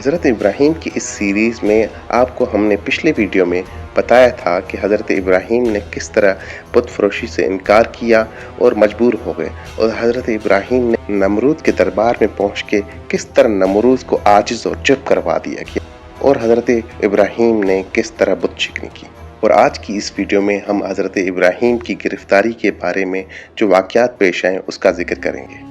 हज़रत इब्राहीम की इस सीरीज़ में आपको हमने पिछले वीडियो में बताया था कि हज़रत इब्राहीम ने किस तरह बुत फरोशी से इनकार किया और मजबूर हो गए, और हज़रत इब्राहीम ने नमरूद के दरबार में पहुंच के किस तरह नमरूद को आजिज़ और चुप करवा दिया गया, और हज़रत इब्राहीम ने किस तरह बुत शिकनी की। और आज की इस वीडियो में हम हज़रत इब्राहीम की गिरफ्तारी के बारे में जो वाक़यात पेश आए उसका जिक्र करेंगे।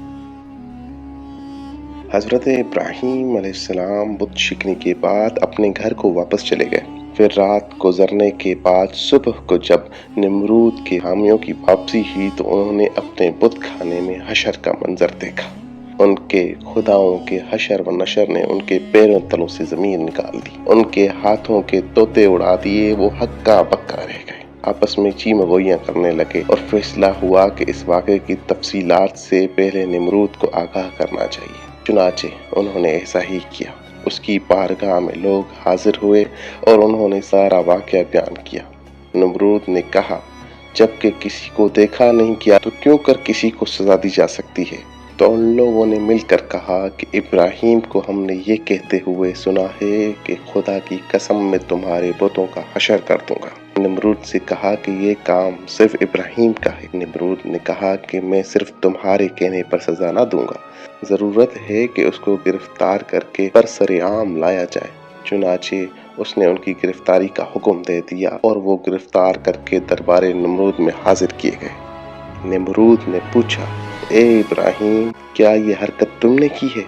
हज़रत इब्राहीम अलैहिस्सलाम बुत शिकनी के बाद अपने घर को वापस चले गए। फिर रात गुजरने के बाद सुबह को जब नमरूद के हामियों की वापसी हुई तो उन्होंने अपने बुत खाने में हशर का मंजर देखा। उनके खुदाओं के हशर व नशर ने उनके पैरों तलों से जमीन निकाल दी, उनके हाथों के तोते उड़ा दिए, वो हक्का बक्का रह गए। आपस में चीमगोइयां करने लगे और फैसला हुआ कि इस वाक़े की तफसीलात से पहले नमरूद को आगाह करना चाहिए। चुनाचे उन्होंने ऐसा ही किया। उसकी बारगाह में लोग हाजिर हुए और उन्होंने सारा वाक़या बयान किया। नमरूद ने कहा, जबकि किसी को देखा नहीं किया तो क्यों कर किसी को सजा दी जा सकती है। तो उन लोगों ने मिलकर कहा कि इब्राहीम को हमने ये कहते हुए सुना है कि खुदा की कसम मैं तुम्हारे बुतों का हशर कर दूंगा। नमरूद से कहा कि ये काम सिर्फ इब्राहीम का है। नमरूद ने कहा कि मैं सिर्फ तुम्हारे कहने पर सजा ना दूंगा, जरूरत है कि उसको गिरफ्तार करके बरसरेआम लाया जाए। चुनाचे उसने उनकी गिरफ्तारी का हुक्म दे दिया और वो गिरफ्तार करके दरबारे नमरूद में हाजिर किए गए। नमरूद ने पूछा, ए इब्राहीम, क्या ये हरकत तुमने की है?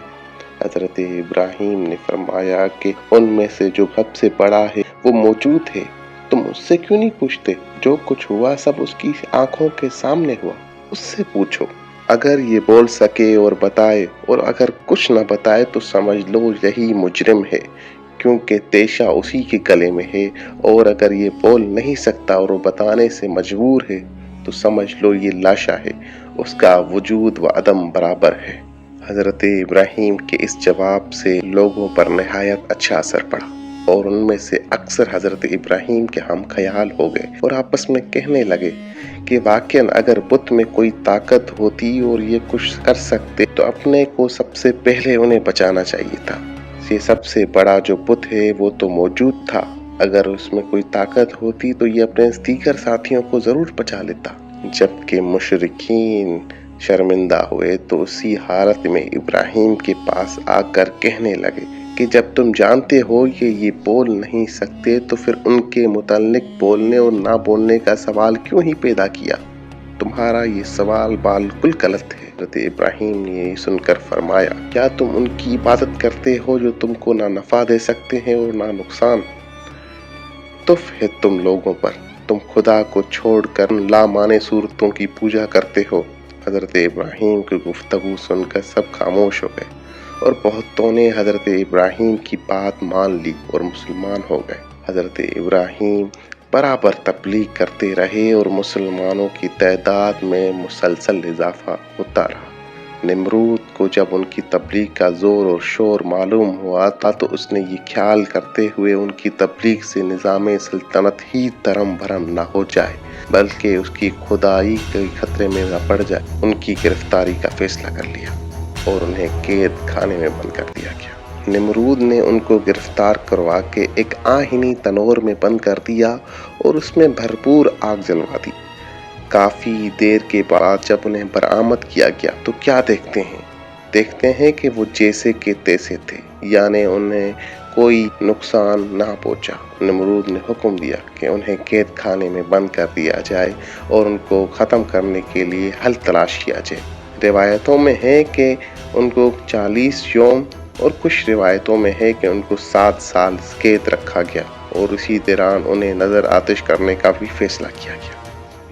हजरत इब्राहीम ने फरमाया कि उनमें से जो सबसे बड़ा है वो मौजूद है, तुम उससे क्यों नहीं पूछते? जो कुछ हुआ सब उसकी आंखों के सामने हुआ, उससे पूछो। अगर ये बोल सके और बताए, और अगर कुछ न बताए तो समझ लो यही मुजरिम है, क्योंकि तेशा उसी के गले में है। और अगर ये बोल नहीं सकता और वो बताने से मजबूर है तो समझ लो ये लाशा है, उसका वजूद व अदम बराबर है। हजरत इब्राहीम के इस जवाब से लोगों पर निहायत अच्छा असर पड़ा और उनमें से अक्सर हजरत इब्राहीम के हम ख्याल हो गए और आपस में कहने लगे कि वाकई अगर बुत में कोई ताकत होती और ये कुछ कर सकते तो अपने को सबसे पहले उन्हें बचाना चाहिए था। ये सबसे बड़ा जो बुत है वो तो मौजूद था, अगर उसमें कोई ताकत होती तो ये अपने दीगर साथियों को जरूर बचा लेता। जबकि मुशरिकीन शर्मिंदा हुए तो उसी हालत में इब्राहीम के पास आकर कहने लगे कि जब तुम जानते हो ये बोल नहीं सकते तो फिर उनके मुताल्लिक बोलने और ना बोलने का सवाल क्यों ही पैदा किया? तुम्हारा ये सवाल बिल्कुल गलत है। हज़रत इब्राहीम ने ये सुनकर फरमाया, क्या तुम उनकी इबादत करते हो जो तुमको ना नफा दे सकते हैं और ना नुकसान? तुफ है तुम लोगों पर, तुम खुदा को छोड़कर लामाने सूरतों की पूजा करते हो। हज़रत इब्राहीम की गुफ्तगू सुनकर सब खामोश हो गए और बहुतों ने हज़रत इब्राहीम की बात मान ली और मुसलमान हो गए। हज़रत इब्राहीम बराबर तबलीग करते रहे और मुसलमानों की तादाद में मुसलसल इजाफा होता रहा। नमरूद को जब उनकी तबलीग का जोर और शोर मालूम हुआ था तो उसने ये ख्याल करते हुए उनकी तबलीग से निज़ाम सल्तनत ही तरम भरम न हो जाए बल्कि उसकी खुदाई के खतरे में न पड़ जाए, उनकी गिरफ्तारी का फैसला कर लिया और उन्हें कैद खाने में बंद कर दिया गया। नमरूद ने उनको गिरफ्तार करवा के एक आहिनी तनोर में बंद कर दिया और उसमें भरपूर आग जलवा दी। काफी देर के बाद जब उन्हें बरामद किया गया तो क्या देखते हैं कि वो जैसे के तैसे थे, यानी उन्हें कोई नुकसान ना पहुंचा। नमरूद ने हुक्म दिया कि उन्हें कैद खाने में बंद कर दिया जाए और उनको ख़त्म करने के लिए हल तलाश किया जाए। रिवायतों में है कि उनको 40 यौम और कुछ रिवायतों में है कि उनको 7 साल कैद रखा गया और उसी दौरान उन्हें नज़र आतिश करने का भी फैसला किया गया।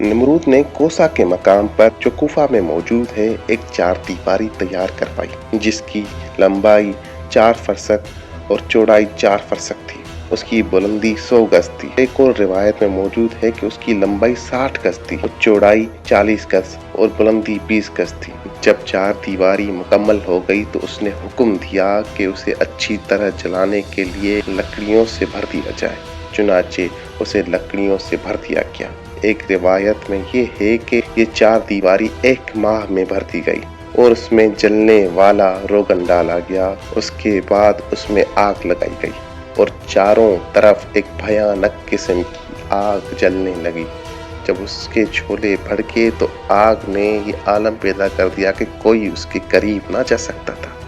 नमरूद ने कोसा के मकाम पर जो कूफा में मौजूद है एक 4 दीवारी तैयार करवाई जिसकी लंबाई 4 फरसक और चौड़ाई 4 फरसक थी। उसकी बुलंदी 100 गज थी। एक और रिवायत में मौजूद है कि उसकी लंबाई 60 गज थी और चौड़ाई 40 गज और बुलंदी 20 गज थी। जब 4 दीवारी मुकम्मल हो गई तो उसने हुक्म दिया कि उसे अच्छी तरह जलाने के लिए लकड़ियों से भर दिया जाए। चुनाचे उसे लकड़ियों से भर दिया गया। एक रिवायत में ये है कि ये 4 दीवारी 1 माह में भर दी गई اور اس میں جلنے والا روغن ڈالا گیا۔ اس کے بعد اس میں آگ لگائی گئی اور چاروں طرف ایک بھیانک قسم کی آگ جلنے لگی۔ جب اس کے چھولے بھڑکے تو آگ نے یہ عالم پیدا کر دیا کہ کوئی اس کے قریب نہ جا سکتا تھا۔